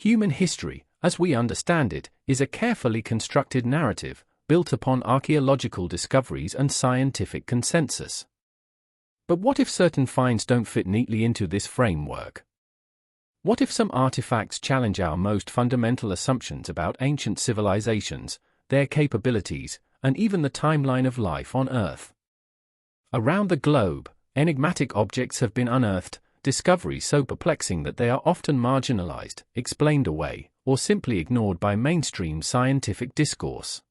Human history, as we understand it, is a carefully constructed narrative, built upon archaeological discoveries and scientific consensus. But what if certain finds don't fit neatly into this framework? What if some artifacts challenge our most fundamental assumptions about ancient civilizations, their capabilities, and even the timeline of life on Earth? Around the globe, enigmatic objects have been unearthed, discoveries so perplexing that they are often marginalized, explained away, or simply ignored by mainstream scientific discourse.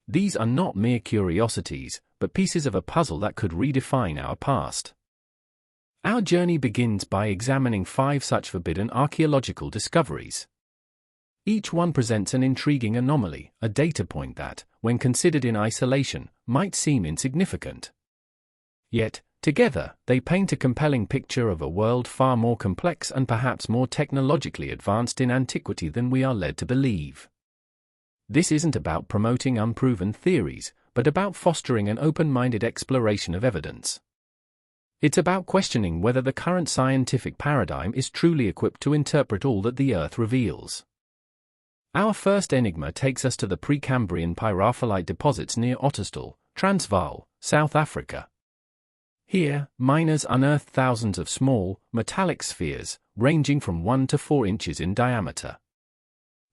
These are not mere curiosities, but pieces of a puzzle that could redefine our past. Our journey begins by examining 5 such forbidden archaeological discoveries. Each one presents an intriguing anomaly, a data point that, when considered in isolation, might seem insignificant. Yet, together, they paint a compelling picture of a world far more complex and perhaps more technologically advanced in antiquity than we are led to believe. This isn't about promoting unproven theories, but about fostering an open-minded exploration of evidence. It's about questioning whether the current scientific paradigm is truly equipped to interpret all that the Earth reveals. Our first enigma takes us to the Precambrian pyrophyllite deposits near Ottosdal, Transvaal, South Africa. Here, miners unearthed thousands of small, metallic spheres, ranging from 1 to 4 inches in diameter.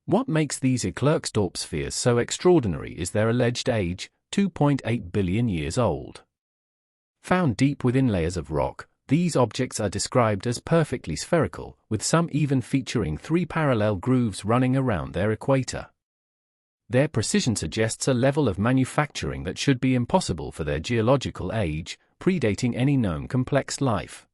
What makes these Klerksdorp Spheres so extraordinary is their alleged age, 2.8 billion years old. Found deep within layers of rock, these objects are described as perfectly spherical, with some even featuring 3 parallel grooves running around their equator. Their precision suggests a level of manufacturing that should be impossible for their geological age, predating any known complex life.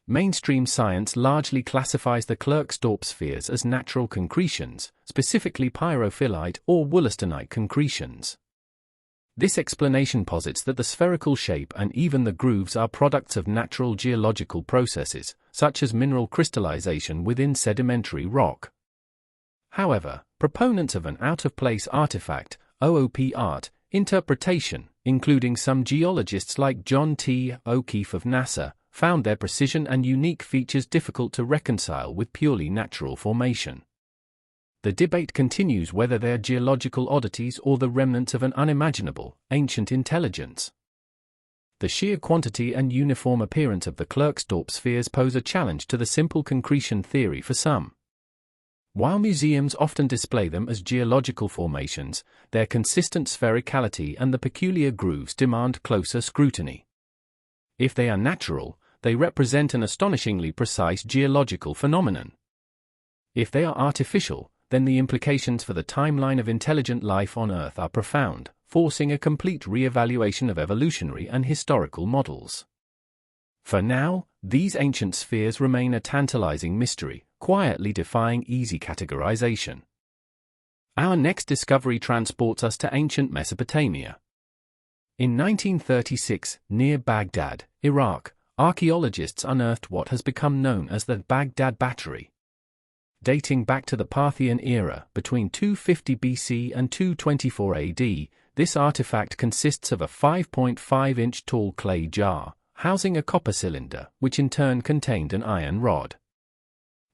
Mainstream science largely classifies the Klerksdorp spheres as natural concretions, specifically pyrophyllite or wollastonite concretions. This explanation posits that the spherical shape and even the grooves are products of natural geological processes, such as mineral crystallization within sedimentary rock. However, proponents of an out-of-place artifact, OOP art, interpretation, including some geologists like John T. O'Keefe of NASA, found their precision and unique features difficult to reconcile with purely natural formation. The debate continues whether they're geological oddities or the remnants of an unimaginable, ancient intelligence. The sheer quantity and uniform appearance of the Klerksdorp spheres pose a challenge to the simple concretion theory for some. While museums often display them as geological formations, their consistent sphericality and the peculiar grooves demand closer scrutiny. If they are natural, they represent an astonishingly precise geological phenomenon. If they are artificial, then the implications for the timeline of intelligent life on Earth are profound, forcing a complete re-evaluation of evolutionary and historical models. For now, these ancient spheres remain a tantalizing mystery, quietly defying easy categorization. Our next discovery transports us to ancient Mesopotamia. In 1936, near Baghdad, Iraq, archaeologists unearthed what has become known as the Baghdad Battery. Dating back to the Parthian era, between 250 BC and 224 AD, this artifact consists of a 5.5-inch tall clay jar, housing a copper cylinder, which in turn contained an iron rod.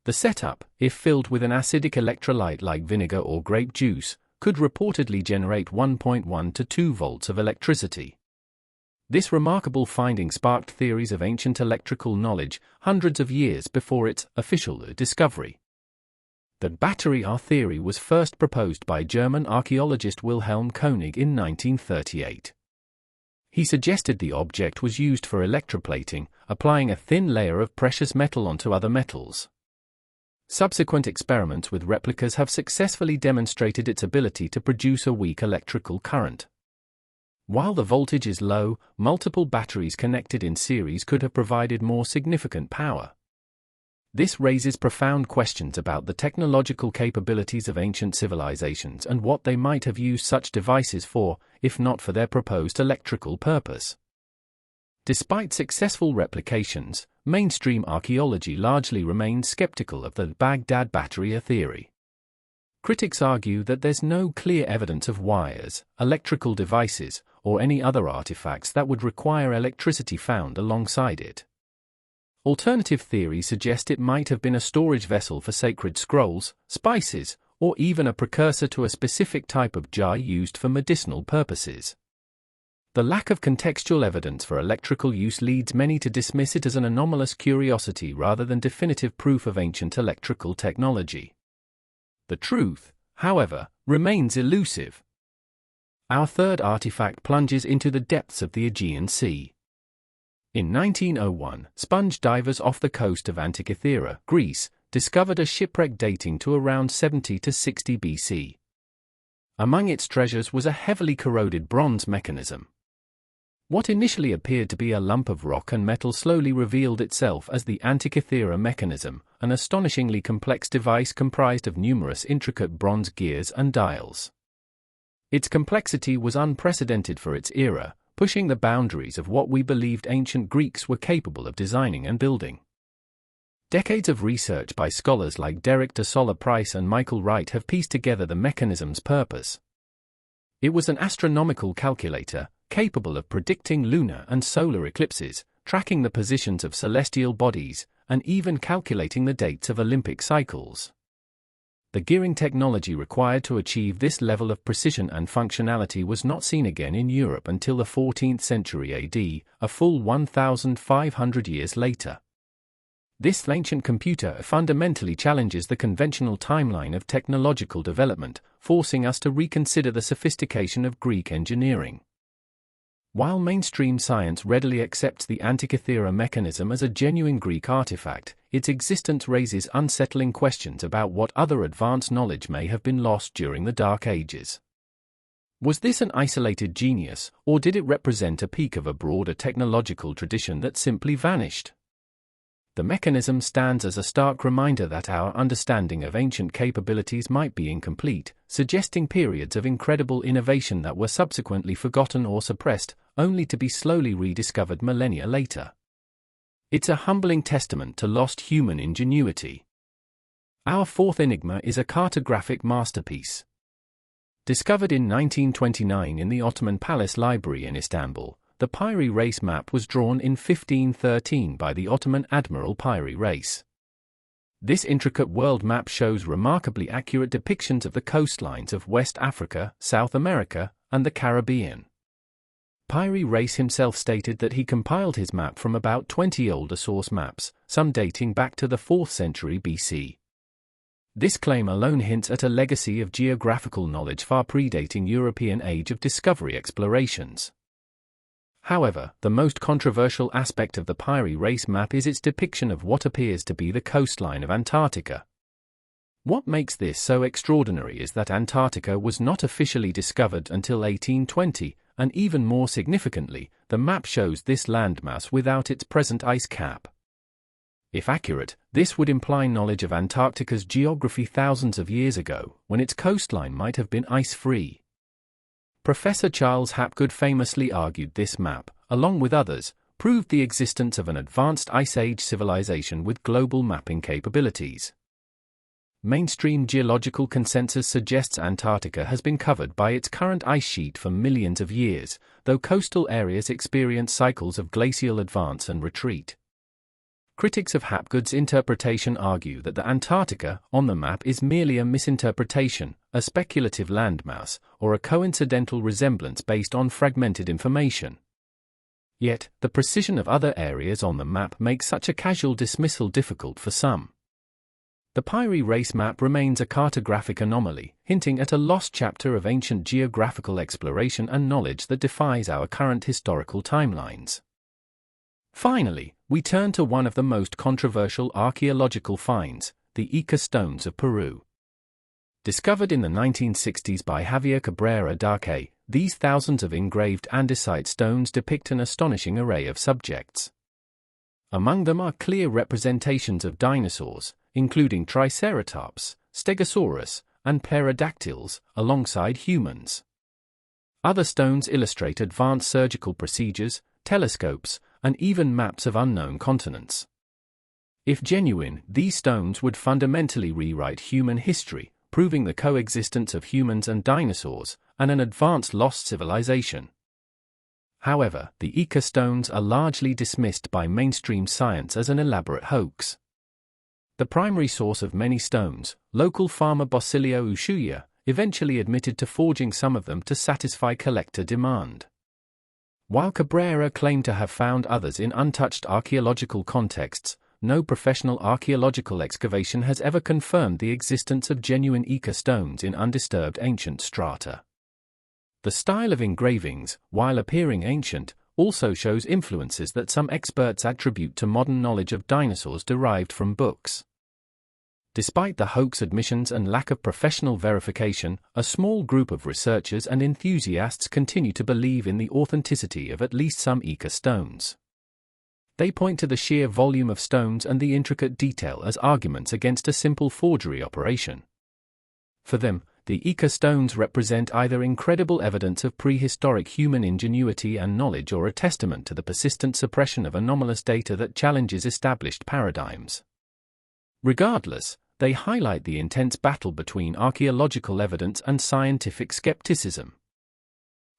The setup, if filled with an acidic electrolyte like vinegar or grape juice, could reportedly generate 1.1 to 2 volts of electricity. This remarkable finding sparked theories of ancient electrical knowledge hundreds of years before its official discovery. The battery theory was first proposed by German archaeologist Wilhelm Koenig in 1938. He suggested the object was used for electroplating, applying a thin layer of precious metal onto other metals. Subsequent experiments with replicas have successfully demonstrated its ability to produce a weak electrical current. While the voltage is low, multiple batteries connected in series could have provided more significant power. This raises profound questions about the technological capabilities of ancient civilizations and what they might have used such devices for, if not for their proposed electrical purpose. Despite successful replications, mainstream archaeology largely remains skeptical of the Baghdad Battery theory. Critics argue that there's no clear evidence of wires, electrical devices, or any other artifacts that would require electricity found alongside it. Alternative theories suggest it might have been a storage vessel for sacred scrolls, spices, or even a precursor to a specific type of jar used for medicinal purposes. The lack of contextual evidence for electrical use leads many to dismiss it as an anomalous curiosity rather than definitive proof of ancient electrical technology. The truth, however, remains elusive. Our third artifact plunges into the depths of the Aegean Sea. In 1901, sponge divers off the coast of Antikythera, Greece, discovered a shipwreck dating to around 70 to 60 BC. Among its treasures was a heavily corroded bronze mechanism. What initially appeared to be a lump of rock and metal slowly revealed itself as the Antikythera Mechanism, an astonishingly complex device comprised of numerous intricate bronze gears and dials. Its complexity was unprecedented for its era, pushing the boundaries of what we believed ancient Greeks were capable of designing and building. Decades of research by scholars like Derek de Solla Price and Michael Wright have pieced together the mechanism's purpose. It was an astronomical calculator, capable of predicting lunar and solar eclipses, tracking the positions of celestial bodies, and even calculating the dates of Olympic cycles. The gearing technology required to achieve this level of precision and functionality was not seen again in Europe until the 14th century AD, a full 1,500 years later. This ancient computer fundamentally challenges the conventional timeline of technological development, forcing us to reconsider the sophistication of Greek engineering. While mainstream science readily accepts the Antikythera Mechanism as a genuine Greek artifact, its existence raises unsettling questions about what other advanced knowledge may have been lost during the Dark Ages. Was this an isolated genius, or did it represent a peak of a broader technological tradition that simply vanished? The mechanism stands as a stark reminder that our understanding of ancient capabilities might be incomplete, suggesting periods of incredible innovation that were subsequently forgotten or suppressed, only to be slowly rediscovered millennia later. It's a humbling testament to lost human ingenuity. Our fourth enigma is a cartographic masterpiece. Discovered in 1929 in the Ottoman Palace Library in Istanbul, the Piri Reis Map was drawn in 1513 by the Ottoman Admiral Piri Reis. This intricate world map shows remarkably accurate depictions of the coastlines of West Africa, South America, and the Caribbean. Piri Reis himself stated that he compiled his map from about 20 older source maps, some dating back to the 4th century BC. This claim alone hints at a legacy of geographical knowledge far predating European age of discovery explorations. However, the most controversial aspect of the Piri Reis map is its depiction of what appears to be the coastline of Antarctica. What makes this so extraordinary is that Antarctica was not officially discovered until 1820, and even more significantly, the map shows this landmass without its present ice cap. If accurate, this would imply knowledge of Antarctica's geography thousands of years ago, when its coastline might have been ice-free. Professor Charles Hapgood famously argued this map, along with others, proved the existence of an advanced Ice Age civilization with global mapping capabilities. Mainstream geological consensus suggests Antarctica has been covered by its current ice sheet for millions of years, though coastal areas experience cycles of glacial advance and retreat. Critics of Hapgood's interpretation argue that the Antarctica on the map is merely a misinterpretation, a speculative landmass, or a coincidental resemblance based on fragmented information. Yet, the precision of other areas on the map makes such a casual dismissal difficult for some. The Piri Reis Map remains a cartographic anomaly, hinting at a lost chapter of ancient geographical exploration and knowledge that defies our current historical timelines. Finally, we turn to one of the most controversial archaeological finds, the Ica Stones of Peru. Discovered in the 1960s by Javier Cabrera Darque, these thousands of engraved andesite stones depict an astonishing array of subjects. Among them are clear representations of dinosaurs, including Triceratops, Stegosaurus, and pterodactyls, alongside humans. Other stones illustrate advanced surgical procedures, telescopes, and even maps of unknown continents. If genuine, these stones would fundamentally rewrite human history, proving the coexistence of humans and dinosaurs, and an advanced lost civilization. However, the Ica Stones are largely dismissed by mainstream science as an elaborate hoax. The primary source of many stones, local farmer Basilio Ushuaia, eventually admitted to forging some of them to satisfy collector demand. While Cabrera claimed to have found others in untouched archaeological contexts, no professional archaeological excavation has ever confirmed the existence of genuine Ica stones in undisturbed ancient strata. The style of engravings, while appearing ancient, also shows influences that some experts attribute to modern knowledge of dinosaurs derived from books. Despite the hoax admissions and lack of professional verification, a small group of researchers and enthusiasts continue to believe in the authenticity of at least some Ica stones. They point to the sheer volume of stones and the intricate detail as arguments against a simple forgery operation. For them, the Ica stones represent either incredible evidence of prehistoric human ingenuity and knowledge or a testament to the persistent suppression of anomalous data that challenges established paradigms. Regardless, they highlight the intense battle between archaeological evidence and scientific skepticism.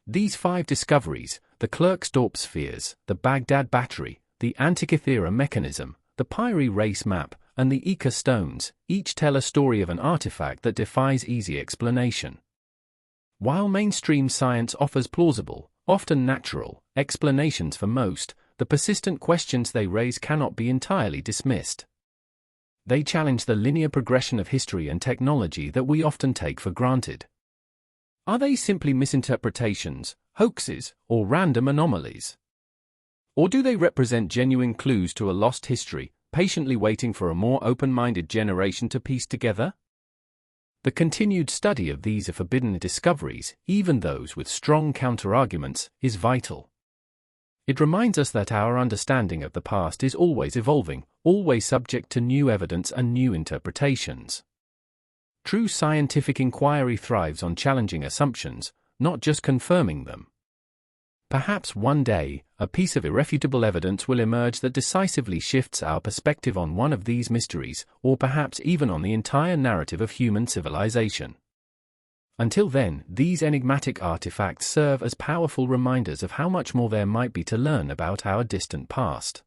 These 5 discoveries, the Klerksdorp Spheres, the Baghdad Battery, the Antikythera Mechanism, the Piri Reis Map, and the Ica Stones, each tell a story of an artifact that defies easy explanation. While mainstream science offers plausible, often natural, explanations for most, the persistent questions they raise cannot be entirely dismissed. They challenge the linear progression of history and technology that we often take for granted. Are they simply misinterpretations, hoaxes, or random anomalies? Or do they represent genuine clues to a lost history, patiently waiting for a more open-minded generation to piece together? The continued study of these forbidden discoveries, even those with strong counter-arguments, is vital. It reminds us that our understanding of the past is always evolving, always subject to new evidence and new interpretations. True scientific inquiry thrives on challenging assumptions, not just confirming them. Perhaps one day, a piece of irrefutable evidence will emerge that decisively shifts our perspective on one of these mysteries, or perhaps even on the entire narrative of human civilization. Until then, these enigmatic artifacts serve as powerful reminders of how much more there might be to learn about our distant past.